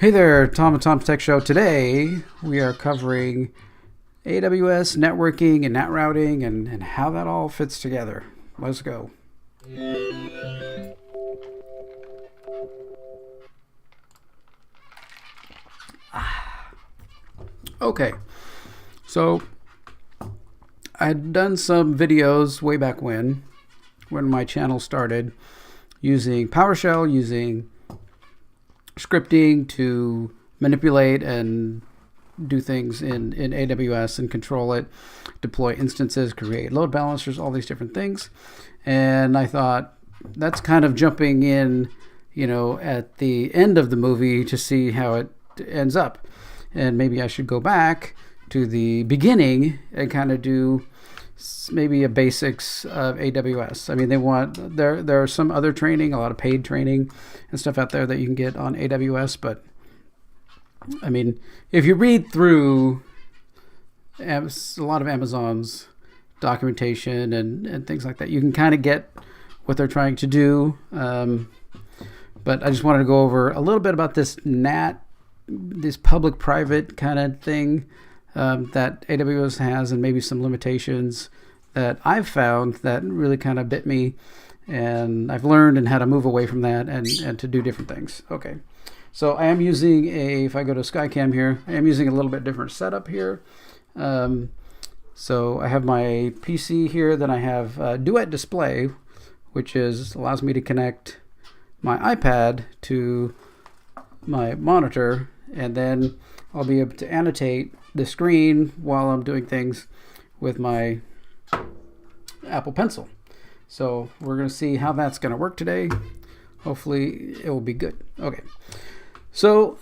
Hey there, Tom and Tom's Tech Show. Today we are covering AWS networking and NAT routing and how that all fits together. Let's go. Okay, so I'd done some videos way back when my channel started using PowerShell, using scripting to manipulate and do things in AWS and control it, deploy instances, create load balancers, all these different things. And I thought that's kind of jumping in, at the end of the movie to see how it ends up. And maybe I should go back to the beginning and kind of do maybe a basics of AWS. I mean, there are some other training, a lot of paid training and stuff out there that you can get on AWS. But I mean, if you read through a lot of Amazon's documentation and things like that, you can kind of get what they're trying to do. But I just wanted to go over a little bit about this NAT, this public-private kind of thing that AWS has, and maybe some limitations that I've found that really kind of bit me, and I've learned and how to move away from that and to do different things. Okay, so I am using if I go to SkyCam here, I am using a little bit different setup here. So I have my PC here, then I have Duet Display, which allows me to connect my iPad to my monitor, and then I'll be able to annotate the screen while I'm doing things with my Apple Pencil. So we're going to see how that's going to work today. Hopefully it will be good. Okay, so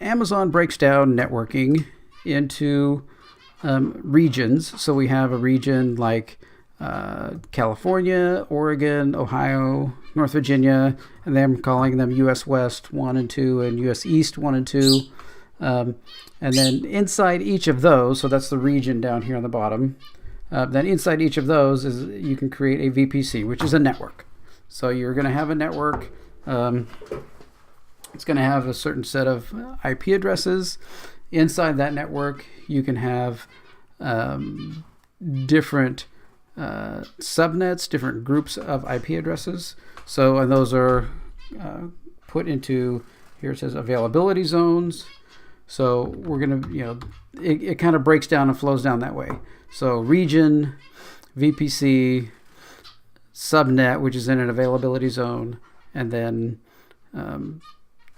Amazon breaks down networking into regions. So we have a region like California, Oregon, Ohio, North Virginia, and then I'm calling them US West 1 and 2 and US East 1 and 2. And then inside each of those, so that's the region down here on the bottom, then inside each of those you can create a VPC, which is a network. So you're going to have a network. It's going to have a certain set of IP addresses. Inside that network, you can have different subnets, different groups of IP addresses. So, and those are put into, here it says availability zones. So we're going to, it kind of breaks down and flows down that way. So region, VPC, subnet, which is in an availability zone, and then,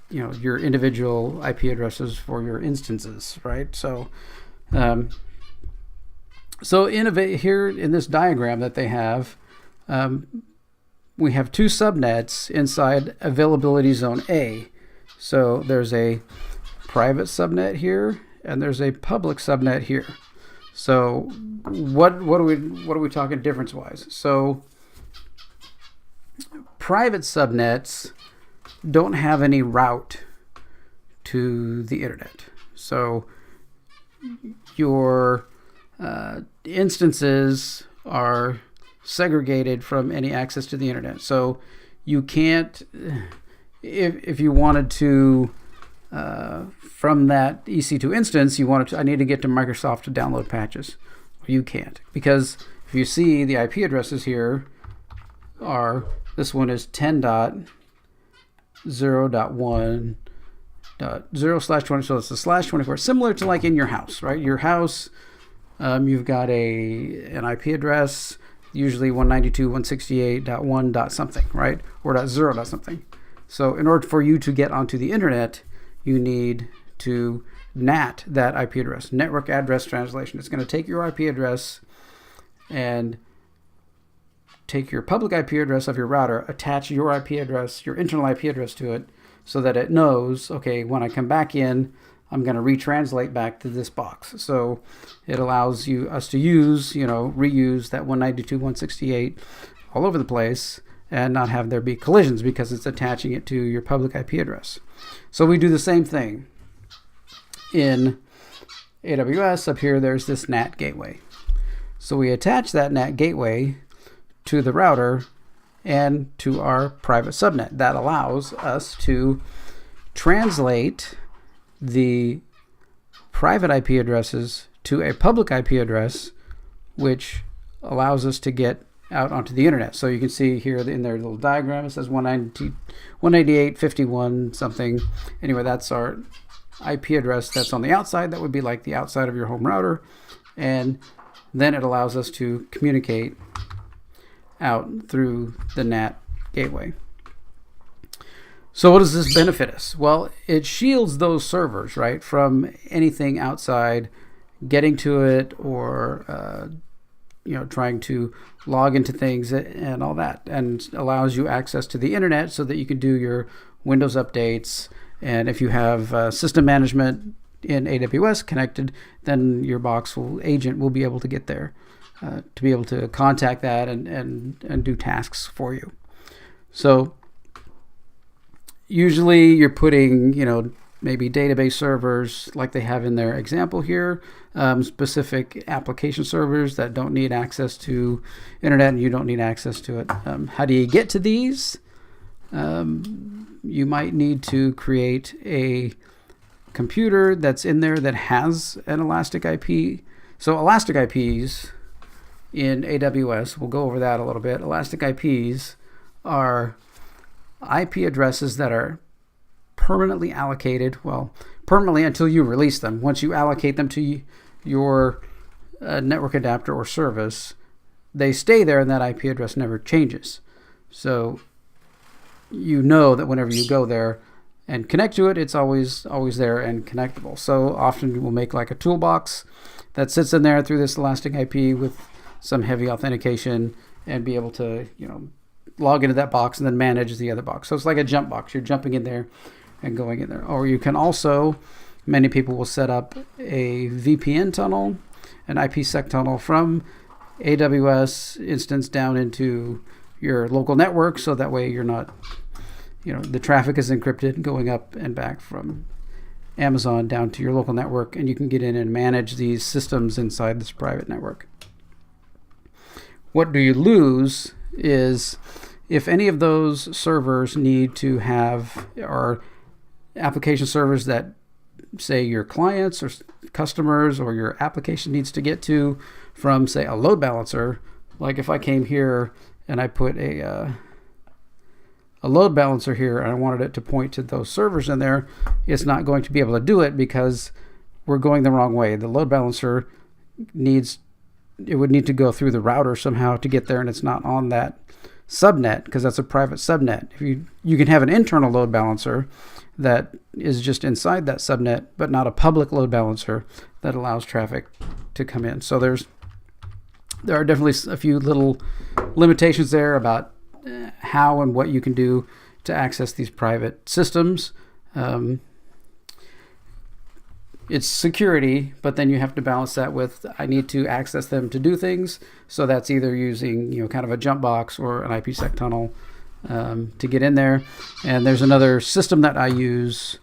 your individual IP addresses for your instances, right? So, here in this diagram that they have, we have two subnets inside availability zone A. So there's a private subnet here, and there's a public subnet here. So what are we talking difference wise? So private subnets don't have any route to the internet. So your instances are segregated from any access to the internet. So you can't, if you wanted to, from that EC2 instance, I need to get to Microsoft to download patches. You can't, because if you see the IP addresses here this one is 10.0.1.0/20, so it's a /24, similar to like in your house, right? Your house, you've got an IP address, usually 192.168.1. something, right? Or .0. something. So in order for you to get onto the internet, you need to NAT that IP address, network address translation. It's going to take your IP address and take your public IP address of your router, attach your IP address, your internal IP address to it, so that it knows, okay, when I come back in, I'm going to retranslate back to this box. So it allows us to reuse that 192.168 all over the place and not have there be collisions because it's attaching it to your public IP address. So we do the same thing in AWS. Up here, there's this NAT gateway. So we attach that NAT gateway to the router and to our private subnet. That allows us to translate the private IP addresses to a public IP address, which allows us to get out onto the internet. So you can see here in their little diagram, it says 198.51 something. Anyway, that's our IP address that's on the outside. That would be like the outside of your home router. And then it allows us to communicate out through the NAT gateway. So what does this benefit us? Well, it shields those servers, right, from anything outside getting to it, or trying to log into things and all that, and allows you access to the internet so that you can do your Windows updates. And if you have system management in AWS connected, then your box agent will be able to get there to be able to contact that and do tasks for you. So usually you're putting, maybe database servers like they have in their example here, specific application servers that don't need access to internet and you don't need access to it. How do you get to these? You might need to create a computer that's in there that has an elastic IP. So elastic IPs in AWS, we'll go over that a little bit. Elastic IPs are IP addresses that are permanently allocated, permanently until you release them. Once you allocate them to your network adapter or service, they stay there and that IP address never changes. So you know that whenever you go there and connect to it, it's always there and connectable. So often we'll make like a toolbox that sits in there through this elastic IP with some heavy authentication and be able to, log into that box and then manage the other box. So it's like a jump box. You're jumping in there and going in there. Or you can also, many people will set up a VPN tunnel, an IPsec tunnel from AWS instance down into your local network, so that way you're not, the traffic is encrypted going up and back from Amazon down to your local network, and you can get in and manage these systems inside this private network. What do you lose is if any of those servers need to have, or application servers that say your clients or customers or your application needs to get to from, say, a load balancer. Like if I came here and I put a load balancer here and I wanted it to point to those servers in there, it's not going to be able to do it because we're going the wrong way. The load balancer would need to go through the router somehow to get there, and it's not on that subnet because that's a private subnet. You can have an internal load balancer that is just inside that subnet, but not a public load balancer that allows traffic to come in. So there are definitely a few little limitations there about how and what you can do to access these private systems. It's security, but then you have to balance that with, I need to access them to do things. So that's either using, kind of a jump box or an IPsec tunnel to get in there. And there's another system that I use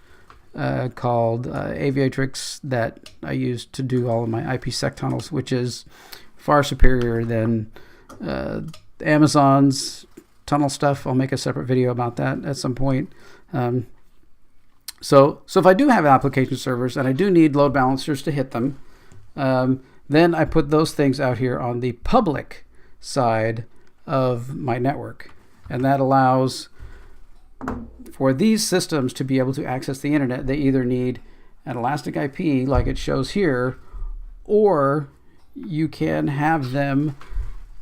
called Aviatrix that I use to do all of my IPsec tunnels, which is far superior than Amazon's tunnel stuff. I'll make a separate video about that at some point. So if I do have application servers and I do need load balancers to hit them, then I put those things out here on the public side of my network. And that allows for these systems to be able to access the internet. They either need an elastic IP like it shows here, or you can have them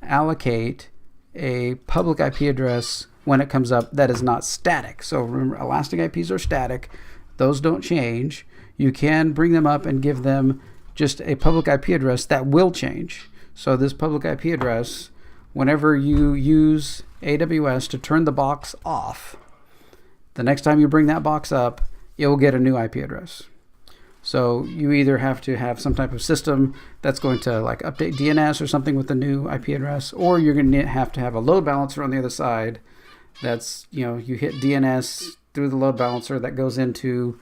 allocate a public IP address when it comes up that is not static. So remember, elastic IPs are static. Those don't change. You can bring them up and give them just a public IP address that will change. So this public IP address, whenever you use AWS to turn the box off, the next time you bring that box up, it will get a new IP address. So you either have to have some type of system that's going to like update DNS or something with the new IP address, or you're going to have a load balancer on the other side. That's, you hit DNS through the load balancer that goes into,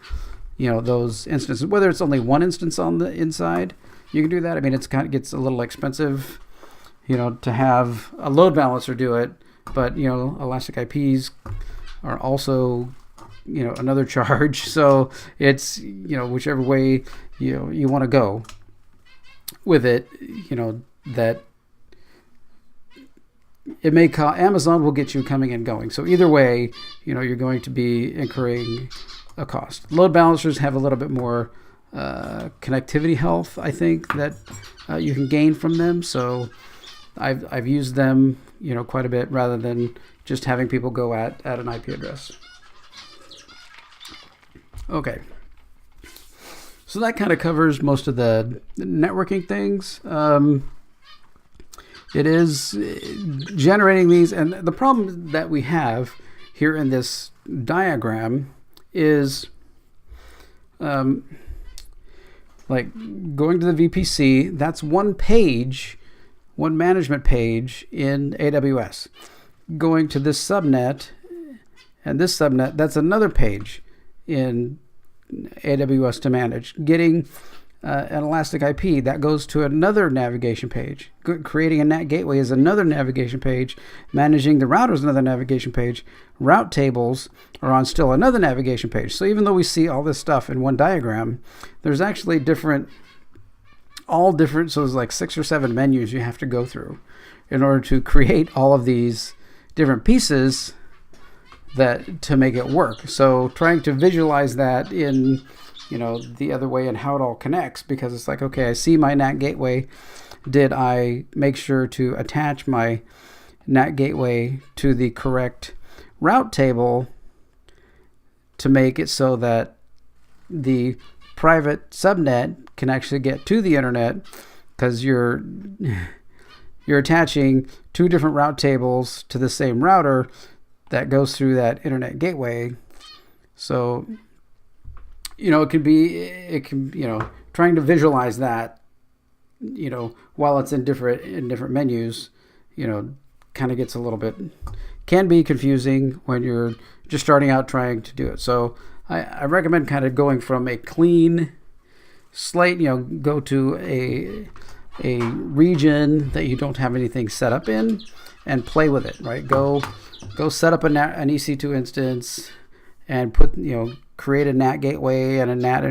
those instances. Whether it's only one instance on the inside, you can do that. I mean, it's kind of gets a little expensive, to have a load balancer do it. But, elastic IPs are also another charge. So it's, whichever way you want to go with it, that it may Amazon will get you coming and going. So either way, you're going to be incurring a cost. Load balancers have a little bit more connectivity health, I think, that you can gain from them. So I've used them, quite a bit, rather than just having people go at an IP address. Okay. So that kind of covers most of the networking things. It is generating these, and the problem that we have here in this diagram is like going to the VPC. That's one page, one management page in AWS. Going to this subnet and this subnet, that's another page in AWS to manage. Getting an Elastic IP, that goes to another navigation page. Creating a NAT gateway is another navigation page. Managing the router is another navigation page. Route tables are on still another navigation page. So even though we see all this stuff in one diagram, there's actually all different, so there's like 6 or 7 menus you have to go through in order to create all of these different pieces to make it work. So trying to visualize that in the other way and how it all connects, because it's like, okay, I see my NAT gateway. Did I make sure to attach my NAT gateway to the correct route table to make it so that the private subnet can actually get to the internet? Because you're attaching 2 different route tables to the same router that goes through that internet gateway. So it can trying to visualize that, while it's in different menus, kind of gets a little bit, can be confusing when you're just starting out trying to do it. So I recommend kind of going from a clean slate, go to a region that you don't have anything set up in and play with it, right? Go set up an EC2 instance and create a NAT gateway and a NAT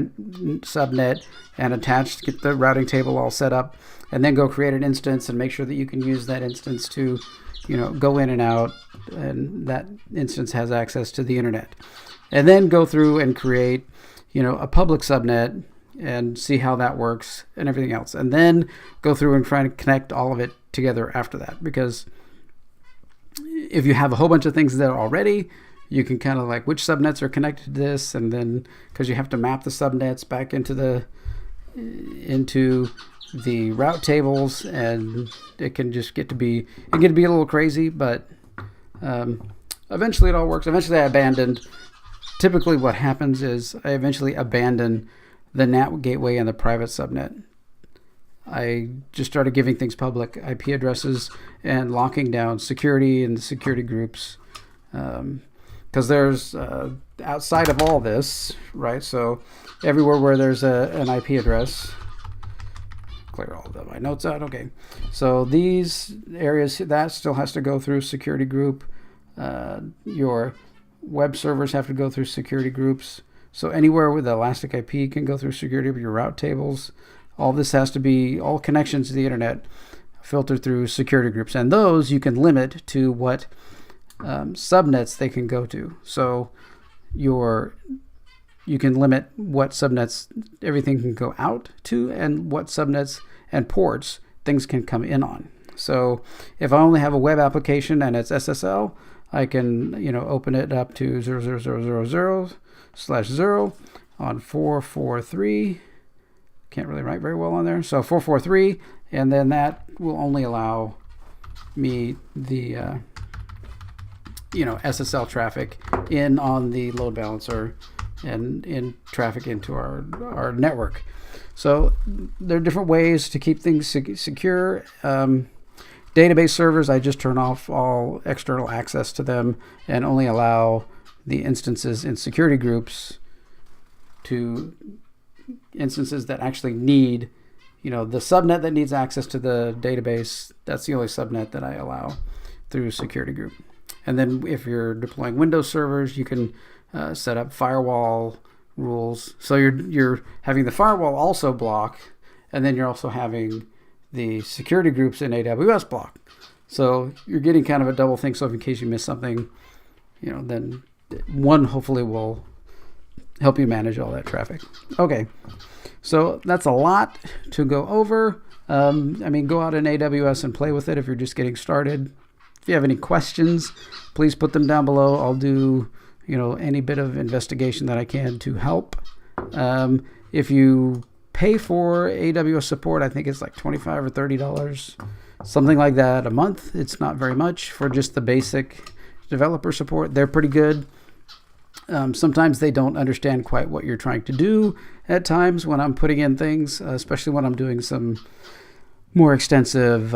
subnet and get the routing table all set up, and then go create an instance and make sure that you can use that instance to, go in and out, and that instance has access to the internet. And then go through and create, a public subnet and see how that works and everything else. And then go through and try to connect all of it together after that. Because if you have a whole bunch of things there already, you can kind of like which subnets are connected to this, and then because you have to map the subnets back into the route tables, and it can be a little crazy, but eventually it all works. Eventually I abandoned. Typically what happens is I eventually abandon the NAT gateway and the private subnet. I just started giving things public IP addresses and locking down security and the security groups. Because there's outside of all this, right? So everywhere where there's an IP address, clear all of my notes out. Okay, so these areas, that still has to go through security group. Your web servers have to go through security groups. So anywhere with the Elastic IP can go through security. Your route tables, all this has to be, all connections to the internet filtered through security groups, and those you can limit to what subnets they can go to. So you can limit what subnets everything can go out to, and what subnets and ports things can come in on. So if I only have a web application and it's SSL, I can open it up to 00000/0 on 443. Can't really write very well on there. So 443, and then that will only allow me the SSL traffic in on the load balancer and in traffic into our network. So there are different ways to keep things secure. Database servers, I just turn off all external access to them and only allow the instances in security groups to instances that actually need, the subnet that needs access to the database. That's the only subnet that I allow through security group. And then if you're deploying Windows servers, you can set up firewall rules. So you're having the firewall also block, and then you're also having the security groups in AWS block. So you're getting kind of a double thing. So in case you miss something, then one hopefully will help you manage all that traffic. Okay, so that's a lot to go over. Go out in AWS and play with it if you're just getting started. If you have any questions, please put them down below. I'll do any bit of investigation that I can to help. If you pay for AWS support, I think it's like $25 or $30, something like that a month. It's not very much for just the basic developer support. They're pretty good. Sometimes they don't understand quite what you're trying to do at times when I'm putting in things, especially when I'm doing some more extensive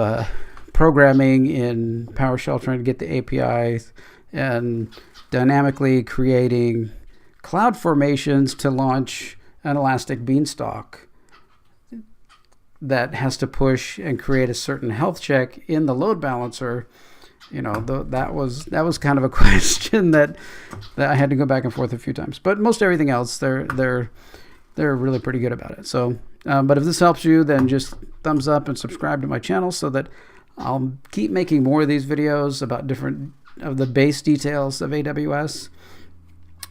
programming in PowerShell, trying to get the APIs and dynamically creating cloud formations to launch an Elastic Beanstalk that has to push and create a certain health check in the load balancer. That was kind of a question that I had to go back and forth a few times. But most everything else, they're really pretty good about it. So, but if this helps you, then just thumbs up and subscribe to my channel so that I'll keep making more of these videos about different of the base details of AWS.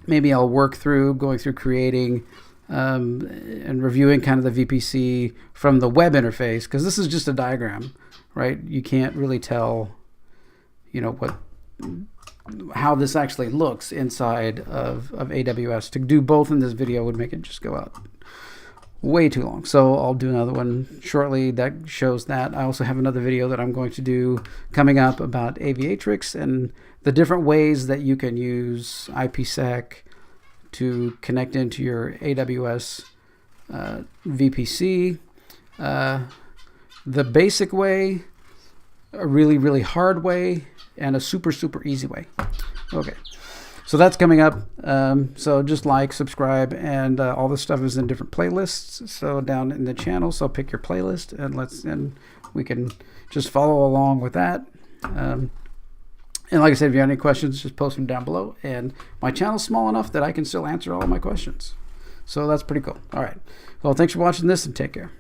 Maybe I'll work through going through creating and reviewing kind of the VPC from the web interface, because this is just a diagram, right? You can't really tell how this actually looks inside of AWS. To do both in this video would make it just go out way too long. So I'll do another one shortly that shows that. I also have another video that I'm going to do coming up about Aviatrix and the different ways that you can use IPsec to connect into your AWS VPC. The basic way, a really, really hard way, and a super, super easy way. Okay, so that's coming up. So just like, subscribe, and all this stuff is in different playlists. So down in the channel, so pick your playlist and we can just follow along with that. And like I said, if you have any questions, just post them down below. And my channel's small enough that I can still answer all of my questions. So that's pretty cool. All right. Well, thanks for watching this, and take care.